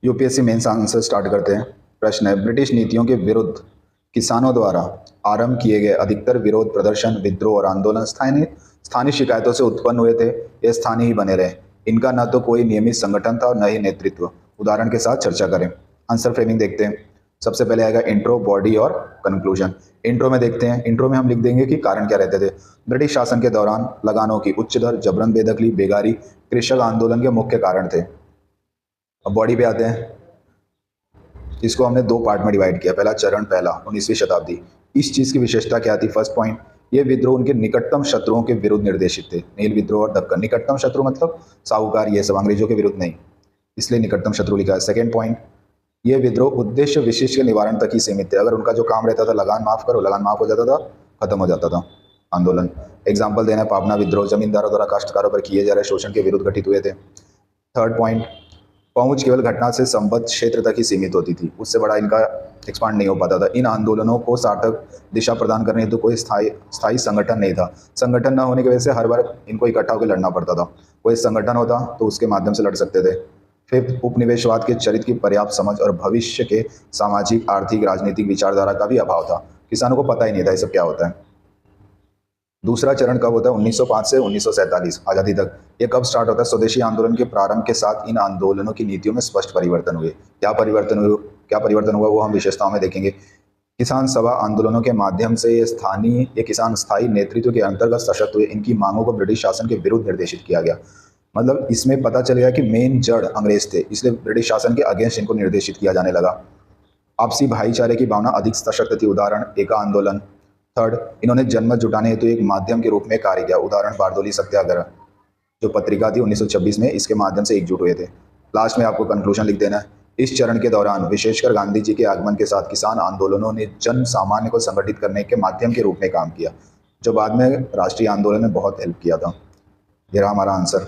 UPSC mains answer start करते हैं। प्रश्न है, ब्रिटिश नीतियों के विरुद्ध किसानों द्वारा आरंभ किए गए अधिकतर विरोध प्रदर्शन, विद्रोह और आंदोलन स्थानीय स्थानीय शिकायतों से उत्पन्न हुए थे। ये स्थानीय ही बने रहे। इनका न तो कोई नियमित संगठन था और न ही नेतृत्व। उदाहरण के साथ चर्चा करें। आंसर फ्रेमिंग देखते हैं। सबसे पहले आएगा इंट्रो, बॉडी और कंक्लूजन। इंट्रो में देखते हैं। इंट्रो में हम लिख देंगे कि कारण क्या रहते थे। ब्रिटिश शासन के दौरान लगानों की उच्च दर, जबरन बेदखली, बेगारी कृषक आंदोलन के मुख्य कारण थे। अब बॉडी पे आते हैं। इसको हमने दो पार्ट में डिवाइड किया। पहला चरण, पहला 19वीं शताब्दी। इस चीज़ की विशेषता क्या थी? फर्स्ट पॉइंट, ये विद्रोह उनके निकटतम शत्रुओं के विरुद्ध निर्देशित थे। नील विद्रोह और दक्कन। निकटतम शत्रु मतलब साहूकार, ये सब, अंग्रेजों के विरुद्ध नहीं, इसलिए निकटतम शत्रु लिखा है। सेकेंड पॉइंट, ये विद्रोह उद्देश्य विशिष्ट के निवारण तक ही सीमित थे। अगर उनका जो काम रहता था, लगान माफ करो, लगान माफ हो जाता था, खत्म हो जाता था आंदोलन। एग्जाम्पल देना है, पाबना विद्रोह, जमींदारों द्वारा काश्तकारों पर किए जा रहे शोषण के विरुद्ध घटित हुए थे। थर्ड पॉइंट, पहुंच केवल घटना से संबद्ध क्षेत्र तक ही सीमित होती थी, उससे बड़ा इनका एक्सपांड नहीं हो पाता था। इन आंदोलनों को सार्थक दिशा प्रदान करने हेतु कोई स्थायी संगठन नहीं था। संगठन न होने की वजह से हर बार इनको इकट्ठा होकर लड़ना पड़ता था। कोई संगठन होता तो उसके माध्यम से लड़ सकते थे। फिफ्थ, उपनिवेशवाद के चरित्र की पर्याप्त समझ और भविष्य के सामाजिक, आर्थिक, राजनीतिक विचारधारा का भी अभाव था। किसानों को पता ही नहीं था ये सब क्या होता है। दूसरा चरण कब होता है? 1905 से 1947 आज़ादी तक। ये कब स्टार्ट होता है? स्वदेशी आंदोलन के प्रारंभ के साथ इन आंदोलनों की नीतियों में स्पष्ट परिवर्तन हुए। क्या परिवर्तन हुआ वो हम विशेषताओं में देखेंगे। किसान सभा आंदोलनों के माध्यम से ये किसान स्थायी नेतृत्व के अंतर्गत सशक्त हुए। इनकी मांगों को ब्रिटिश शासन के विरुद्ध निर्देशित किया गया। मतलब इसमें पता चल गया कि मेन जड़ अंग्रेज थे, इसलिए ब्रिटिश शासन के अगेंस्ट इनको निर्देशित किया जाने लगा। आपसी भाईचारे की भावना अधिक सशक्त थी। उदाहरण, एका आंदोलन। थर्ड, इन्होंने जनमत जुटाने हेतु एक माध्यम के रूप में कार्य किया। उदाहरण, बारदोली सत्याग्रह जो पत्रिका थी 1926 में, इसके माध्यम से एकजुट हुए थे। लास्ट में आपको कंक्लूजन लिख देना है। इस चरण के दौरान विशेषकर गांधी जी के आगमन के साथ किसान आंदोलनों ने जन सामान्य को संगठित करने के माध्यम के रूप में काम किया, जो बाद में राष्ट्रीय आंदोलन में बहुत हेल्प किया था। ये रहा हमारा आंसर।